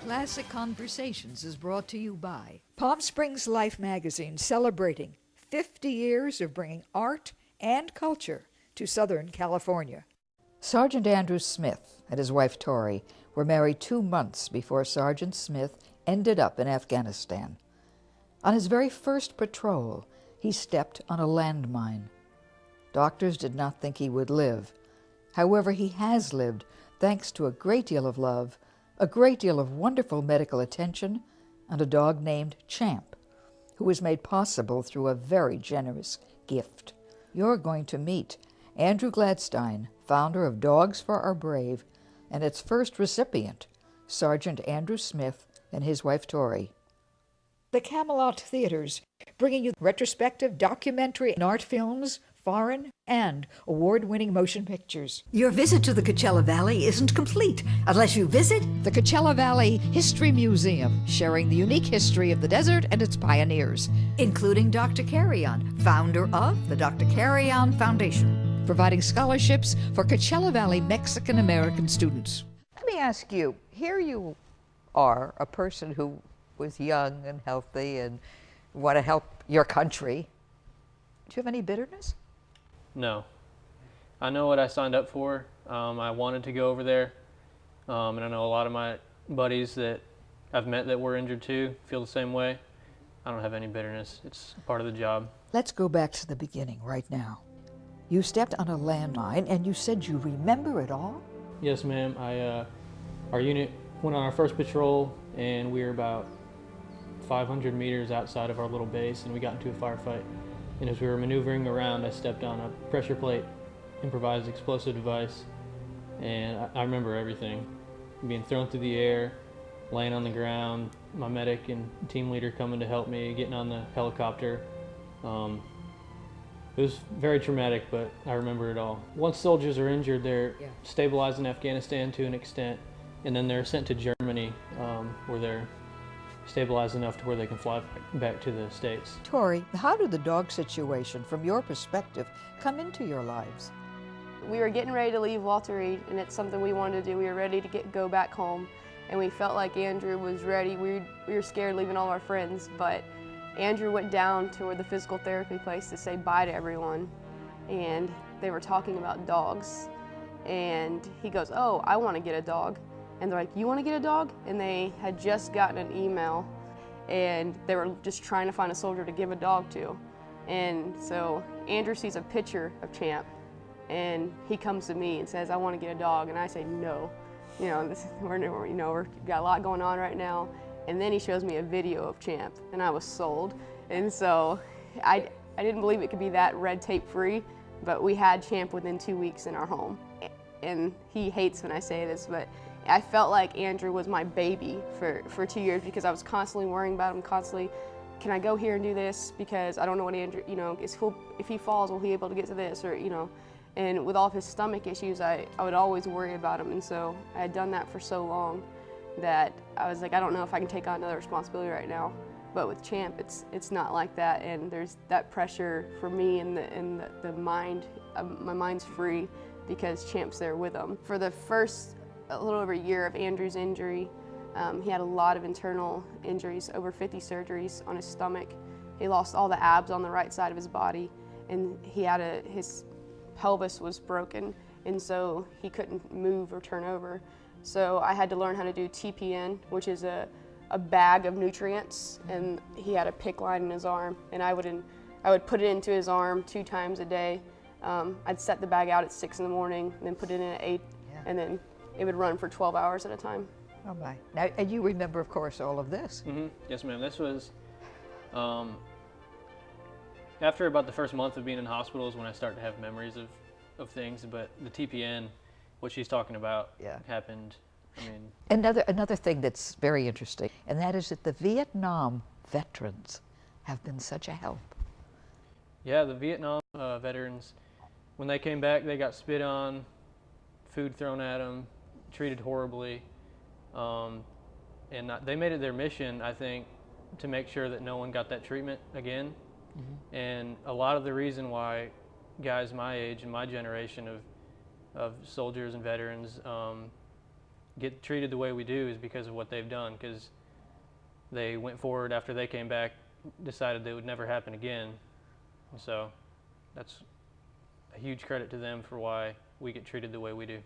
Classic Conversations is brought to you by Palm Springs Life magazine, celebrating 50 years of bringing art and culture to Southern California. Sergeant Andrew Smith and his wife Tori were married 2 months before Sergeant Smith ended up in Afghanistan. On his very first patrol, he stepped on a landmine. Doctors did not think he would live. However, he has lived thanks to a great deal of love, a great deal of wonderful medical attention, and a dog named Champ, who was made possible through a very generous gift. You're going to meet Andrew Gladstein, founder of Dogs for Our Brave, and its first recipient, Sergeant Andrew Smith and his wife Tori. The Camelot Theaters, bringing you retrospective documentary and art films, foreign and award-winning motion pictures. Your visit to the Coachella Valley isn't complete unless you visit the Coachella Valley History Museum, sharing the unique history of the desert and its pioneers, including Dr. Carrion, founder of the Dr. Carrion Foundation, providing scholarships for Coachella Valley Mexican-American students. Let me ask you, here you are, a person who was young and healthy and want to help your country. Do you have any bitterness? No. I know what I signed up for. I wanted to go over there. And I know a lot of my buddies that I've met that were injured too feel the same way. I don't have any bitterness. It's part of the job. Let's go back to the beginning right now. You stepped on a landmine and you said you remember it all? Yes, ma'am. Our unit went on our first patrol and we were about 500 meters outside of our little base and we got into a firefight. And as we were maneuvering around, I stepped on a pressure plate, improvised explosive device, and I remember everything. Being thrown through the air, laying on the ground, my medic and team leader coming to help me, getting on the helicopter. It was very traumatic, but I remember it all. Once soldiers are injured, they're stabilized in Afghanistan to an extent, and then they're sent to Germany, where they're stabilized enough to where they can fly back to the States. Tori, how did the dog situation, from your perspective, come into your lives? We were getting ready to leave Walter Reed, and it's something we wanted to do. We were ready to go back home, and we felt like Andrew was ready. We were scared leaving all our friends, but Andrew went down to the physical therapy place to say bye to everyone, and they were talking about dogs, and he goes, "Oh, I want to get a dog." And they're like, "You want to get a dog?" And they had just gotten an email and they were just trying to find a soldier to give a dog to. And so Andrew sees a picture of Champ and he comes to me and says, "I want to get a dog." And I say, "No, we've got a lot going on right now." And then he shows me a video of Champ and I was sold. And so I didn't believe it could be that red tape free, but we had Champ within 2 weeks in our home. And he hates when I say this, but I felt like Andrew was my baby for 2 years because I was constantly worrying about him, constantly, can I go here and do this? Because I don't know what Andrew, if he falls, will he be able to get to this? Or, and with all of his stomach issues, I would always worry about him. And so I had done that for so long that I was like, I don't know if I can take on another responsibility right now. But with Champ, it's not like that. And there's that pressure for me and the mind, my mind's free because Champ's there with him. For the first a little over a year of Andrew's injury, he had a lot of internal injuries, over 50 surgeries on his stomach. He lost all the abs on the right side of his body, and his pelvis was broken, and so he couldn't move or turn over. So I had to learn how to do TPN, which is a bag of nutrients, and he had a PICC line in his arm, and I would put it into his arm 2 times a day. I'd set the bag out at 6 in the morning, and then put it in at 8, and then it would run for 12 hours at a time. Oh my. Now, and you remember, of course, all of this. Mm-hmm. Yes, ma'am. This was after about the first month of being in hospitals when I started to have memories of things, but the TPN, what she's talking about, happened. Another thing that's very interesting, and that is that the Vietnam veterans have been such a help. Yeah, the Vietnam veterans, when they came back, they got spit on, food thrown at them, treated horribly, and they made it their mission, I think, to make sure that no one got that treatment again. Mm-hmm. And a lot of the reason why guys my age and my generation of soldiers and veterans get treated the way we do is because of what they've done, because they went forward after they came back, decided that it would never happen again. And so that's a huge credit to them for why we get treated the way we do.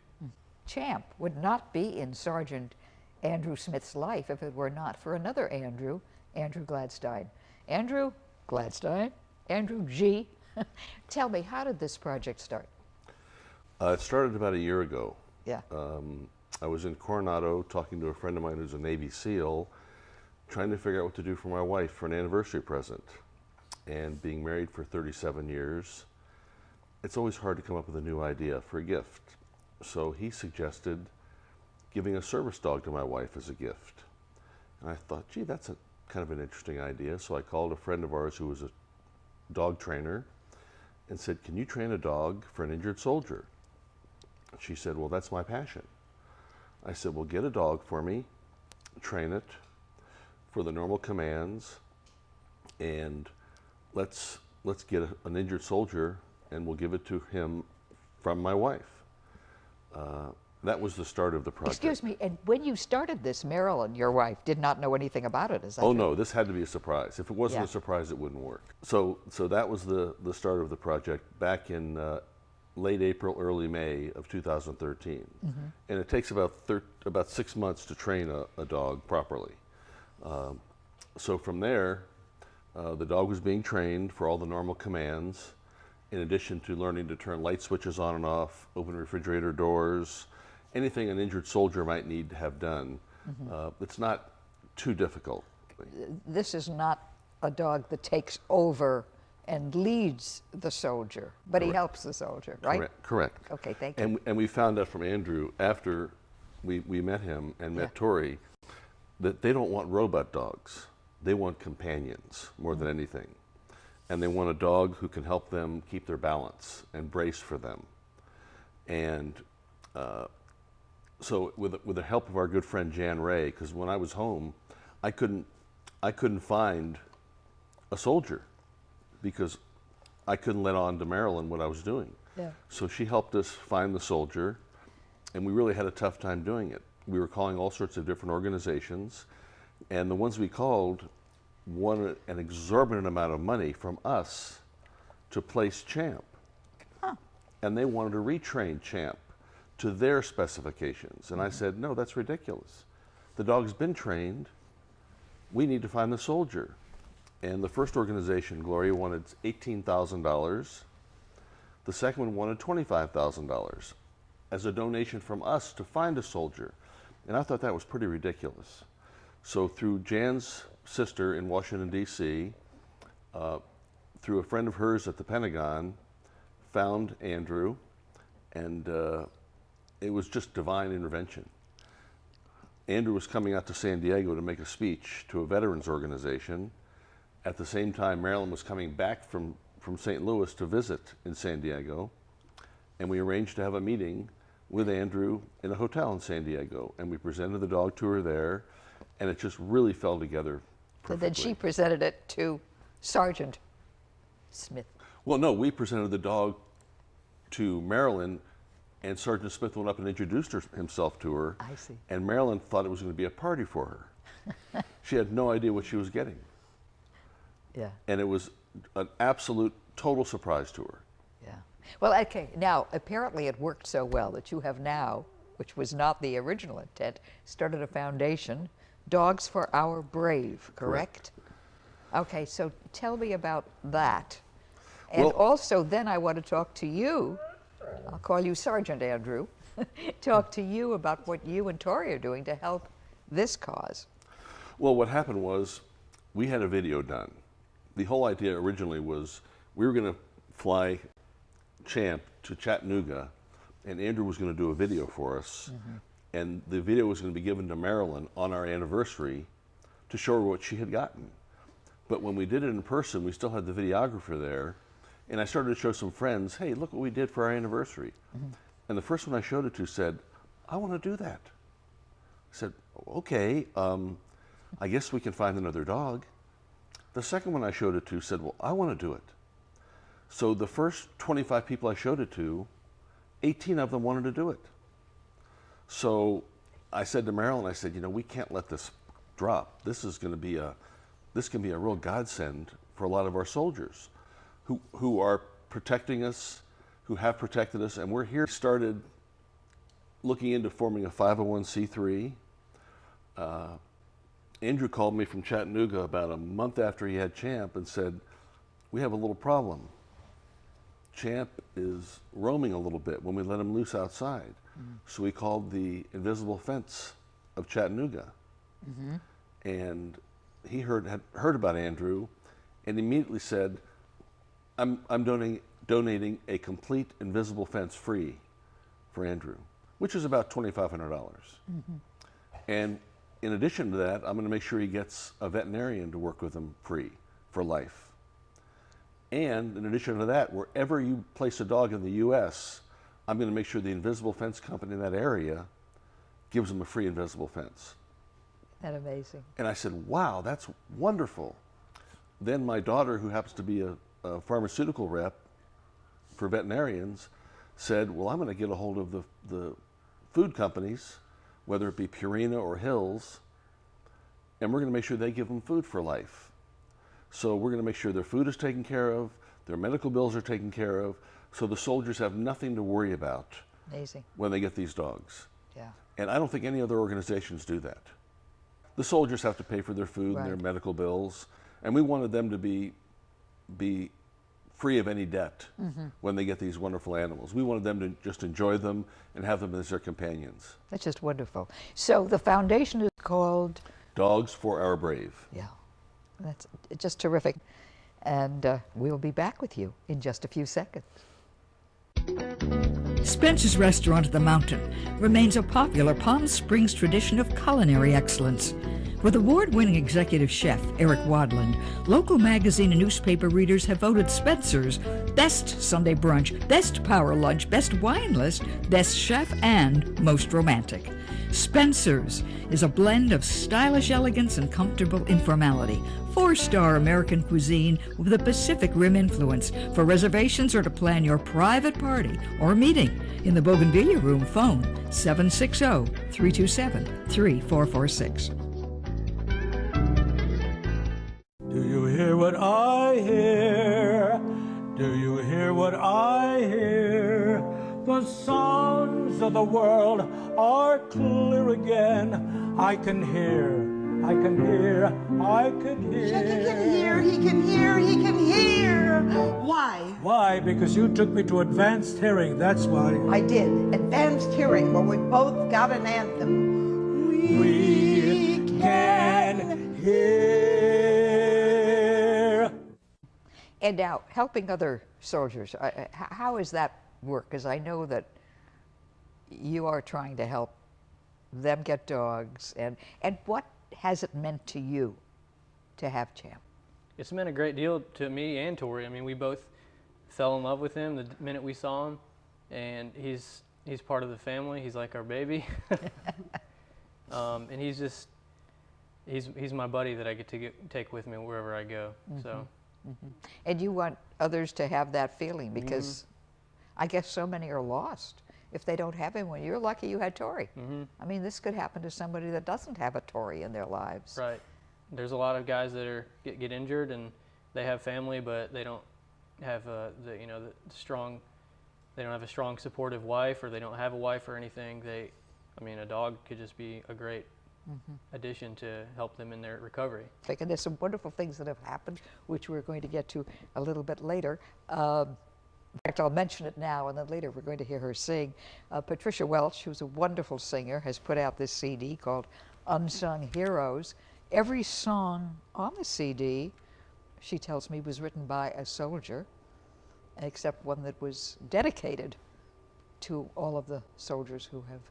Champ would not be in Sergeant Andrew Smith's life if it were not for another Andrew, Andrew Gladstein. Andrew Gladstein, Andrew G. Tell me, how did this project start? It started about a year ago. Yeah. I was in Coronado talking to a friend of mine who's a Navy SEAL, trying to figure out what to do for my wife for an anniversary present. And being married for 37 years, it's always hard to come up with a new idea for a gift. So he suggested giving a service dog to my wife as a gift. And I thought, gee, that's a kind of an interesting idea. So I called a friend of ours who was a dog trainer and said, can you train a dog for an injured soldier? She said, well, that's my passion. I said, well, get a dog for me, train it for the normal commands, and let's get an injured soldier and we'll give it to him from my wife. That was the start of the project. Excuse me, and when you started this, Marilyn, your wife, did not know anything about it, is that Oh true? no, this had to be a surprise. If it wasn't Yeah. a surprise, it wouldn't work. So that was the start of the project back in late April, early May of 2013. And it takes about 6 months to train a dog properly. So from there, the dog was being trained for all the normal commands, in addition to learning to turn light switches on and off, open refrigerator doors, anything an injured soldier might need to have done. It's not too difficult. This is not a dog that takes over and leads the soldier, but he Correct. helps the soldier, right? Correct. Okay, thank you. And we found out from Andrew after we met him and met Tori that they don't want robot dogs. They want companions more than anything. And they want a dog who can help them keep their balance and brace for them. And so with the help of our good friend Jan Ray, because when I was home, I couldn't find a soldier because I couldn't let on to Marilyn what I was doing. Yeah. So she helped us find the soldier, and we really had a tough time doing it. We were calling all sorts of different organizations, and the ones we called wanted an exorbitant amount of money from us to place Champ. And they wanted to retrain Champ to their specifications. And I said, no, that's ridiculous. The dog's been trained. We need to find the soldier. And the first organization, Gloria, wanted $18,000. The second one wanted $25,000 as a donation from us to find a soldier. And I thought that was pretty ridiculous. So through Jan's sister in Washington, D.C., through a friend of hers at the Pentagon, found Andrew, and it was just divine intervention. Andrew was coming out to San Diego to make a speech to a veterans organization. At the same time, Marilyn was coming back from St. Louis to visit in San Diego, and we arranged to have a meeting with Andrew in a hotel in San Diego, and we presented the dog to her there, and it just really fell together perfectly. And then she presented it to Sergeant Smith. Well, no, we presented the dog to Marilyn, and Sergeant Smith went up and introduced himself to her. I see. And Marilyn thought it was going to be a party for her. She had no idea what she was getting. Yeah. And it was an absolute, total surprise to her. Yeah. Well, okay, now, apparently it worked so well that you have now, which was not the original intent, started a foundation, Dogs for Our Brave, correct? Okay, so tell me about that. And Well- also, then I want to talk to you, I'll call you Sergeant Andrew, talk to you about what you and Tori are doing to help this cause. Well, what happened was we had a video done. The whole idea originally was we were going to fly Champ to Chattanooga, and Andrew was going to do a video for us, and the video was going to be given to Marilyn on our anniversary to show her what she had gotten. But when we did it in person, we still had the videographer there, and I started to show some friends, hey, look what we did for our anniversary. And the first one I showed it to said, I want to do that. I said, okay, I guess we can find another dog. The second one I showed it to said, well, I want to do it. So the first 25 people I showed it to, 18 of them wanted to do it. So I said to Marilyn, I said, you know, we can't let this drop. This is going to be this can be a real godsend for a lot of our soldiers who are protecting us, who have protected us, and we're here. Started looking into forming a 501c3. Andrew called me from Chattanooga about a month after he had Champ and said, we have a little problem. Champ is roaming a little bit when we let him loose outside. So we called the invisible fence of Chattanooga. And he had heard about Andrew and immediately said, I'm donating a complete invisible fence free for Andrew, which is about $2,500. And in addition to that, I'm going to make sure he gets a veterinarian to work with him free for life. And in addition to that, wherever you place a dog in the U.S., I'm going to make sure the invisible fence company in that area gives him a free invisible fence. That's amazing. And I said, wow, that's wonderful. Then my daughter, who happens to be a pharmaceutical rep for veterinarians, said, well, I'm going to get a hold of the food companies, whether it be Purina or Hills, and we're going to make sure they give them food for life. So we're going to make sure their food is taken care of, their medical bills are taken care of, so the soldiers have nothing to worry about. Amazing. When they get these dogs. Yeah. And I don't think any other organizations do that. The soldiers have to pay for their food and their medical bills, and we wanted them to be free of any debt when they get these wonderful animals. We wanted them to just enjoy them and have them as their companions. That's just wonderful. So the foundation is called? Dogs for Our Brave. Yeah, that's just terrific. And we'll be back with you in just a few seconds. Spencer's Restaurant at the Mountain remains a popular Palm Springs tradition of culinary excellence. With award-winning executive chef Eric Wadland, local magazine and newspaper readers have voted Spencer's Best Sunday Brunch, Best Power Lunch, Best Wine List, Best Chef, and Most Romantic. Spencer's is a blend of stylish elegance and comfortable informality. 4-star American cuisine with a Pacific Rim influence. For reservations or to plan your private party or meeting in the Bougainvillea Room, phone 760-327-3446. Do you hear what I hear? Do you hear what I hear? The sounds of the world are clear again. I can hear, I can hear, I can hear. Jackie can hear, he can hear, he can hear. Why? Why? Because you took me to advanced hearing, that's why. I did. Advanced hearing, where we both got an anthem. We can hear. And now, helping other soldiers, how does that work? Because I know that you are trying to help them get dogs. And what has it meant to you to have Champ? It's meant a great deal to me and Tori. I mean, we both fell in love with him the minute we saw him, and he's part of the family. He's like our baby. And he's my buddy that I get to take with me wherever I go. So. And you want others to have that feeling, because I guess so many are lost if they don't have him. When you're lucky you had Tori. I mean, this could happen to somebody that doesn't have a Tori in their lives. Right. There's a lot of guys that get injured and they have family, but they don't have they don't have a strong supportive wife, or they don't have a wife or anything. I mean, a dog could just be a great addition to help them in their recovery. And there's some wonderful things that have happened, which we're going to get to a little bit later. In fact, I'll mention it now, and then later we're going to hear her sing. Patricia Welch, who's a wonderful singer, has put out this CD called Unsung Heroes. Every song on the CD, she tells me, was written by a soldier, except one that was dedicated to all of the soldiers who have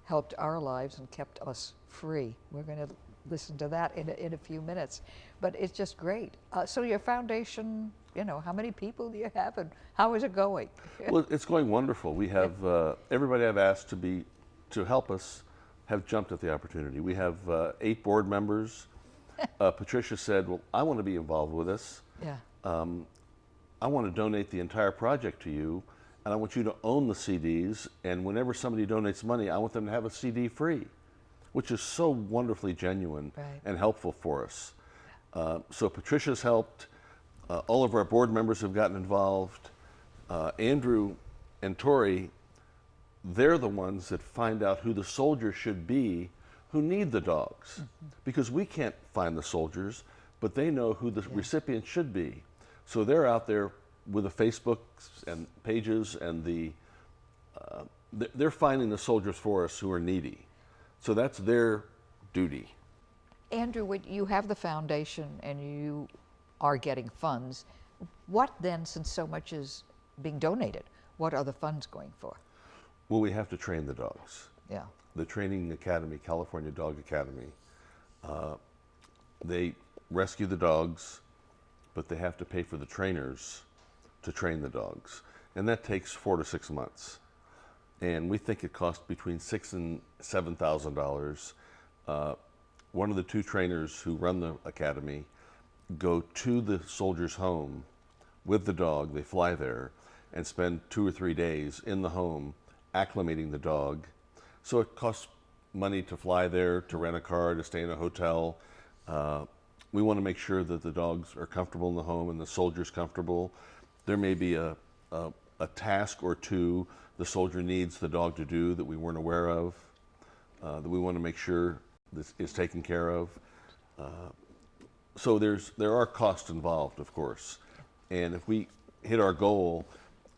helped our lives and kept us free. We're going to listen to that in a few minutes. But it's just great. So your foundation, how many people do you have, and how is it going? Well, it's going wonderful. We have everybody I've asked to help us have jumped at the opportunity. We have 8 board members. Patricia said, well, I want to be involved with this. Yeah. I want to donate the entire project to you, and I want you to own the CDs, and whenever somebody donates money, I want them to have a CD free, which is so wonderfully genuine and helpful for us. So Patricia's helped. All of our board members have gotten involved. Andrew and Tori, they're the ones that find out who the soldiers should be who need the dogs. Because we can't find the soldiers, but they know who the recipients should be. So they're out there with the Facebooks and pages, and they're finding the soldiers for us who are needy. So that's their duty. Andrew, you have the foundation and you are getting funds. What then, since so much is being donated, what are the funds going for? Well, we have to train the dogs. Yeah. The training academy, California Dog Academy, they rescue the dogs, but they have to pay for the trainers to train the dogs. And that takes 4 to 6 months. And we think it costs between $6,000 and $7,000. One of the 2 trainers who run the academy go to the soldier's home with the dog. They fly there and spend 2 or 3 days in the home acclimating the dog. So it costs money to fly there, to rent a car, to stay in a hotel. We want to make sure that the dogs are comfortable in the home and the soldier's comfortable. There may be a task or 2 the soldier needs the dog to do that we weren't aware of, that we want to make sure this is taken care of. So there are costs involved, of course. And if we hit our goal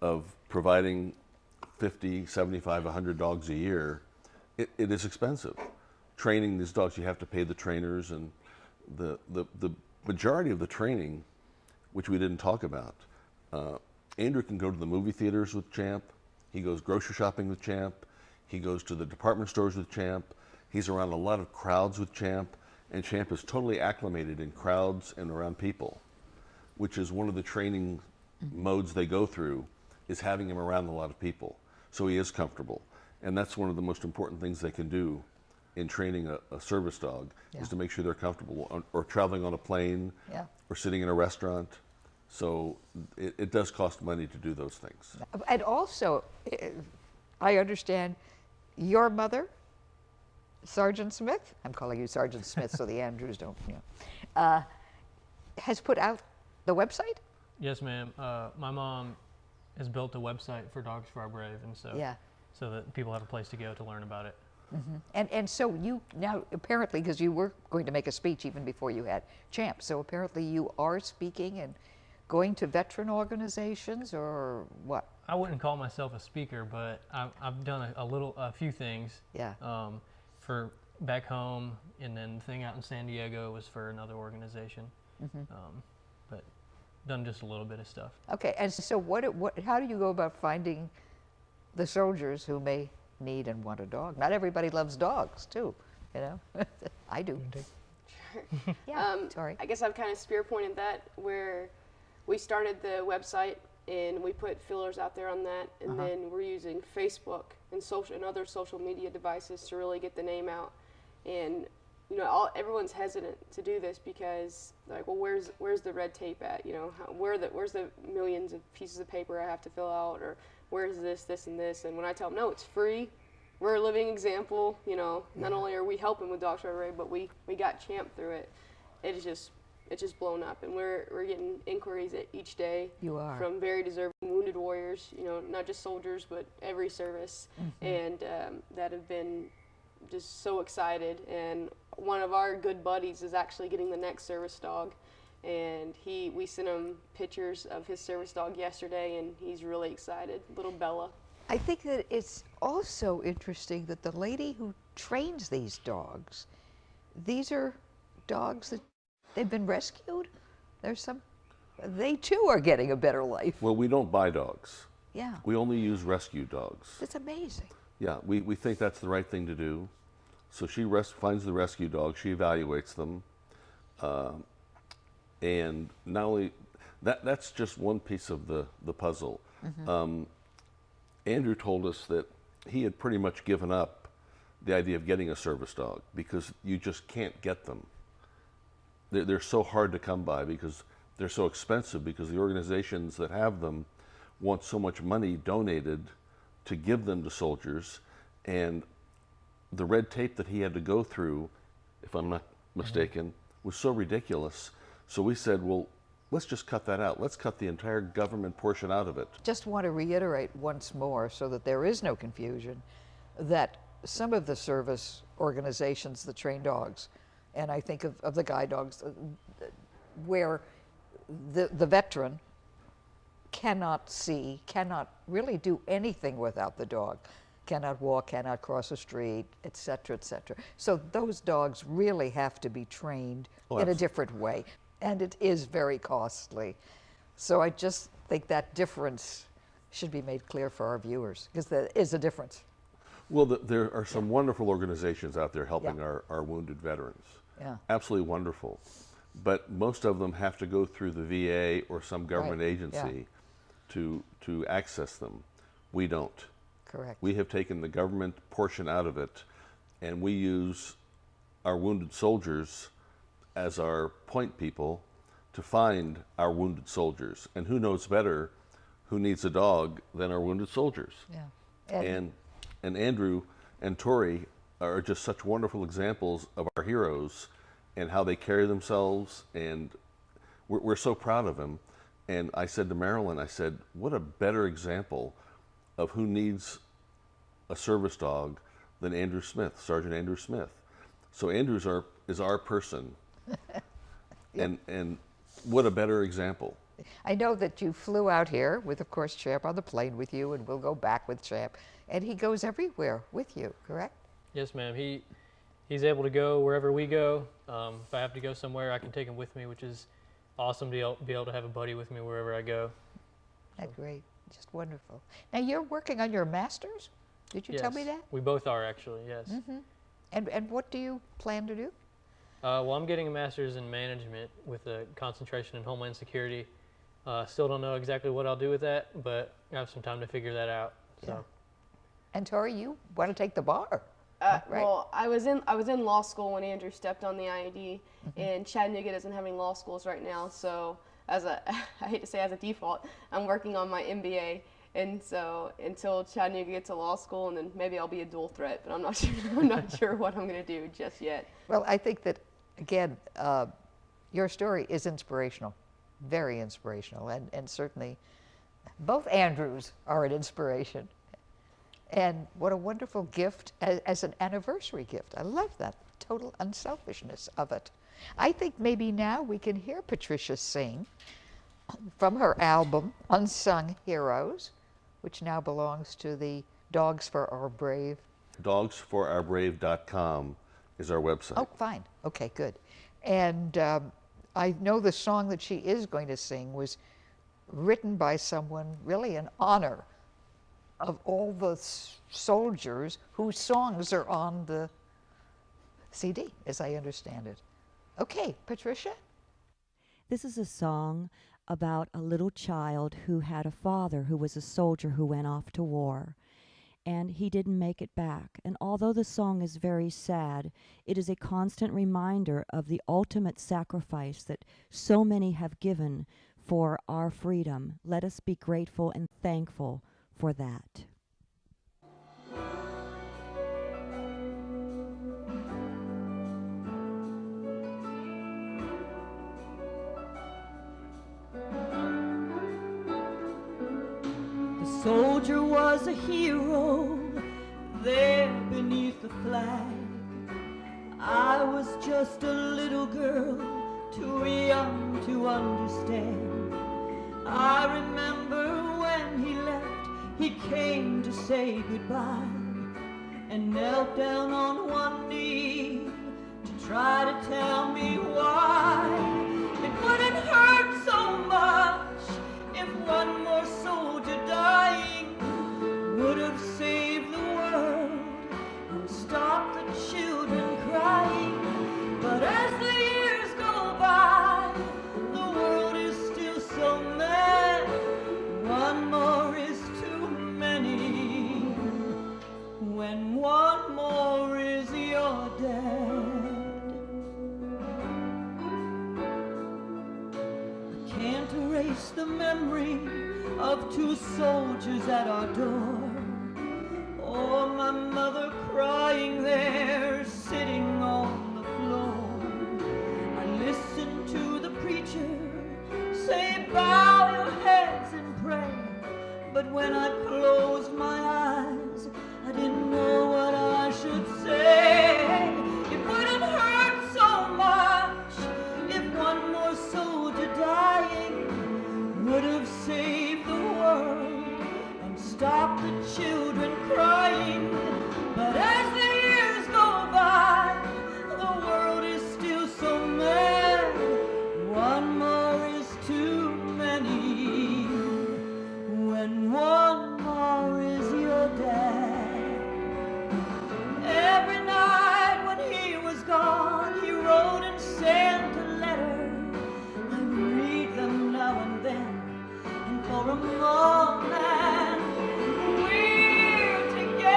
of providing 50, 75, 100 dogs a year, it is expensive. Training these dogs, you have to pay the trainers, and the majority of the training, which we didn't talk about, Andrew can go to the movie theaters with Champ. He goes grocery shopping with Champ. He goes to the department stores with Champ. He's around a lot of crowds with Champ, and Champ is totally acclimated in crowds and around people, which is one of the training modes they go through, is having him around a lot of people. So he is comfortable. And that's one of the most important things they can do in training a service dog, is to make sure they're comfortable, or traveling on a plane, or sitting in a restaurant. So it does cost money to do those things. And also, I understand your mother, Sergeant Smith, I'm calling you Sergeant Smith so the Andrews don't, has put out the website? Yes, ma'am. My mom has built a website for Dogs for Our Brave, and so that people have a place to go to learn about it. And so you now, apparently, because you were going to make a speech even before you had Champ, so apparently you are speaking and going to veteran organizations, or what? I wouldn't call myself a speaker, but I've done a few things. Yeah. For back home, and then the thing out in San Diego was for another organization. But done just a little bit of stuff. Okay, and so how do you go about finding the soldiers who may need and want a dog? Not everybody loves dogs, too, you know? I do. Yeah, sorry. I guess I've kind of spear-pointed that, where we started the website and we put fillers out there on that, and then we're using Facebook and other social media devices to really get the name out. And you know, everyone's hesitant to do this because, like, well, where's the red tape at? You know, where's the millions of pieces of paper I have to fill out, or where's this, and this? And when I tell them, no, it's free. We're a living example. You know, not only are we helping with Dogs for Our Brave, but we got Champ through it. It's just blown up, and we're getting inquiries each day. You are. From very deserving wounded warriors. You know, not just soldiers, but every service, and that have been just so excited. And one of our good buddies is actually getting the next service dog, and we sent him pictures of his service dog yesterday, and he's really excited, little Bella. I think that it's also interesting that the lady who trains these dogs, these are dogs that they've been rescued. They too are getting a better life. Well, we don't buy dogs. Yeah. We only use rescue dogs. That's amazing. Yeah, we think that's the right thing to do. So she finds the rescue dogs, she evaluates them, and not only that's just one piece of the puzzle. Andrew told us that he had pretty much given up the idea of getting a service dog because you just can't get them. They're so hard to come by because they're so expensive, because the organizations that have them want so much money donated to give them to soldiers, and the red tape that he had to go through, if I'm not mistaken, was so ridiculous. So we said, well, let's just cut that out. Let's cut the entire government portion out of it. Just want to reiterate once more, so that there is no confusion, that some of the service organizations that train dogs, and I think of the guide dogs, where the veteran cannot see, cannot really do anything without the dog, cannot walk, cannot cross a street, et cetera, et cetera. So those dogs really have to be trained in a different way, and it is very costly. So I just think that difference should be made clear for our viewers, because there is a difference. Well, there are some wonderful organizations out there helping our wounded veterans. Yeah. Absolutely wonderful. But most of them have to go through the VA or some government agency to access them. We don't. Correct. We have taken the government portion out of it, and we use our wounded soldiers as our point people to find our wounded soldiers. And who knows better who needs a dog than our wounded soldiers? Yeah. And Andrew and Tori are just such wonderful examples of our heroes and how they carry themselves, and we're so proud of them. And I said to Marilyn, I said, what a better example of who needs a service dog than Andrew Smith, Sergeant Andrew Smith. So Andrew's is our person. And what a better example. I know that you flew out here with, of course, Champ on the plane with you, and we'll go back with Champ. And he goes everywhere with you, correct? Yes, ma'am. He's able to go wherever we go. If I have to go somewhere, I can take him with me, which is awesome to be able to have a buddy with me wherever I go. That's great. Just wonderful. Now, you're working on your master's? Did you tell me that? We both are, actually, yes. Mm-hmm. And what do you plan to do? Well, I'm getting a master's in management with a concentration in Homeland Security. Still don't know exactly what I'll do with that, but I have some time to figure that out. So. Yeah. And Tori, you want to take the bar? Right? Well, I was in law school when Andrew stepped on the IED, and Chattanooga doesn't have any law schools right now. So I hate to say as a default, I'm working on my MBA. And so until Chattanooga gets a law school, and then maybe I'll be a dual threat, but I'm not sure. I'm not sure what I'm going to do just yet. Well, I think that again, your story is inspirational, very inspirational, and certainly both Andrews are an inspiration. And what a wonderful gift as an anniversary gift. I love that total unselfishness of it. I think maybe now we can hear Patricia sing from her album, Unsung Heroes, which now belongs to the Dogs for Our Brave. Dogsforourbrave.com is our website. Oh, fine. Okay, good. And I know the song that she is going to sing was written by someone really in honor of all the soldiers whose songs are on the CD, as I understand it. Okay, Patricia? This is a song about a little child who had a father who was a soldier who went off to war, and he didn't make it back. And although the song is very sad, it is a constant reminder of the ultimate sacrifice that so many have given for our freedom. Let us be grateful and thankful for that. The soldier was a hero there beneath the flag. I was just a little girl, too young to understand. I remember when he left, he came to say goodbye and knelt down on one knee to try to tell me why it wouldn't hurt so much if one more soldier dying would have saved the world and stopped the children crying. But as the years go by, the world is still so mad. One more is too many when one more is your dad. I can't erase the memory 2 soldiers at our door. Oh, my mother crying there, sitting on the floor. I listened to the preacher say, bow your heads and pray. But when I closed my eyes, I didn't know what I should say. It wouldn't hurt so much if one more soldier dying would have saved the world and stopped the children crying. But as the years go by, the world is still so mad. One more is too many. When one more is your dad. Every night when he was gone, he wrote and sent a letter. I read them now and then, and for a moment we're together.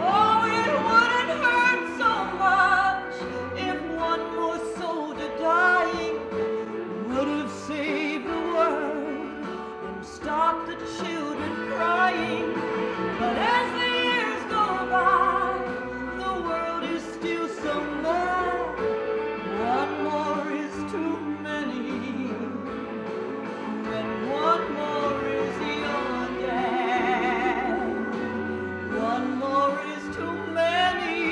Oh, it wouldn't hurt so much if one more soldier dying would have saved the world and stopped the children crying. But as the years go by, the world is still so mad. One more is too many. When one more is your dad. One more is too many.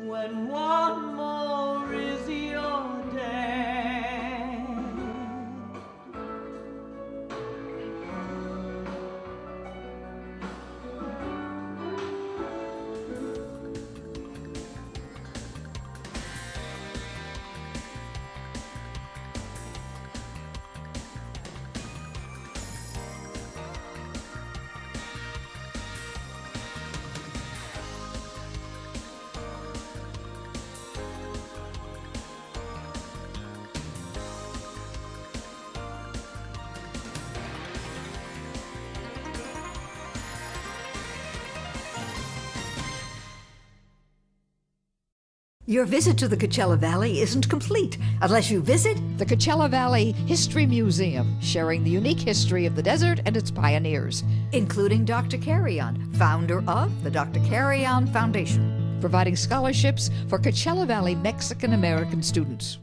When one more is your dad. Your visit to the Coachella Valley isn't complete unless you visit the Coachella Valley History Museum, sharing the unique history of the desert and its pioneers, including Dr. Carrion, founder of the Dr. Carrion Foundation, providing scholarships for Coachella Valley Mexican-American students.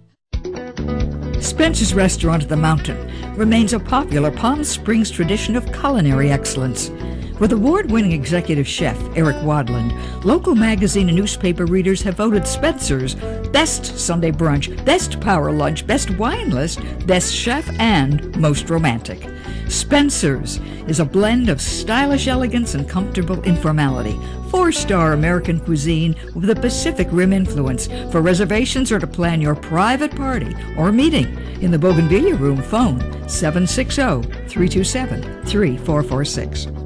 Spencer's Restaurant at the Mountain remains a popular Palm Springs tradition of culinary excellence. With award-winning executive chef Eric Wadland, local magazine and newspaper readers have voted Spencer's Best Sunday Brunch, Best Power Lunch, Best Wine List, Best Chef, and Most Romantic. Spencer's is a blend of stylish elegance and comfortable informality. 4-star American cuisine with a Pacific Rim influence. For reservations or to plan your private party or meeting in the Bougainvillea Room, phone 760-327-3446.